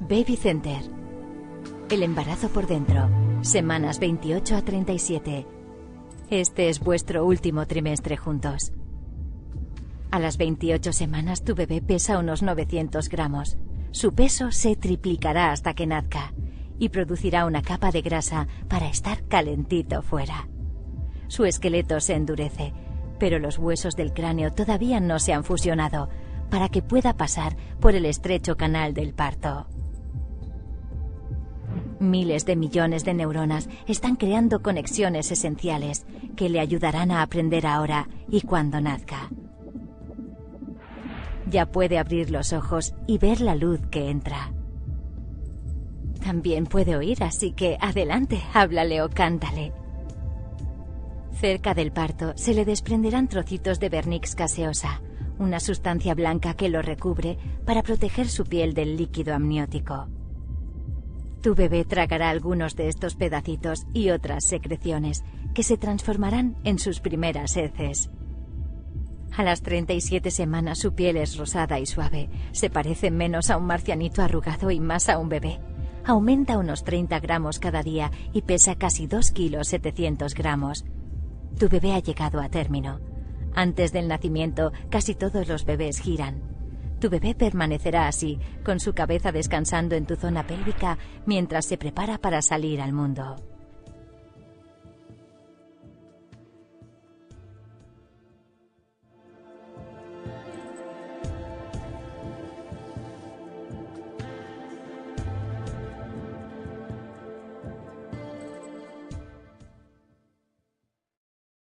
Baby Center. El embarazo por dentro. Semanas 28 a 37. Este es vuestro último trimestre juntos. A las 28 semanas tu bebé pesa unos 900 gramos. Su peso se triplicará hasta que nazca y producirá una capa de grasa para estar calentito fuera. Su esqueleto se endurece, pero los huesos del cráneo todavía no se han fusionado para que pueda pasar por el estrecho canal del parto. Miles de millones de neuronas están creando conexiones esenciales que le ayudarán a aprender ahora y cuando nazca. Ya puede abrir los ojos y ver la luz que entra. También puede oír, así que adelante, háblale o cántale. Cerca del parto se le desprenderán trocitos de vernix gaseosa, una sustancia blanca que lo recubre para proteger su piel del líquido amniótico. Tu bebé tragará algunos de estos pedacitos y otras secreciones que se transformarán en sus primeras heces. A las 37 semanas su piel es rosada y suave, se parece menos a un marcianito arrugado y más a un bebé. Aumenta unos 30 gramos cada día y pesa casi 2 kilos 700 gramos. Tu bebé ha llegado a término. Antes del nacimiento, casi todos los bebés giran. Tu bebé permanecerá así, con su cabeza descansando en tu zona pélvica, mientras se prepara para salir al mundo.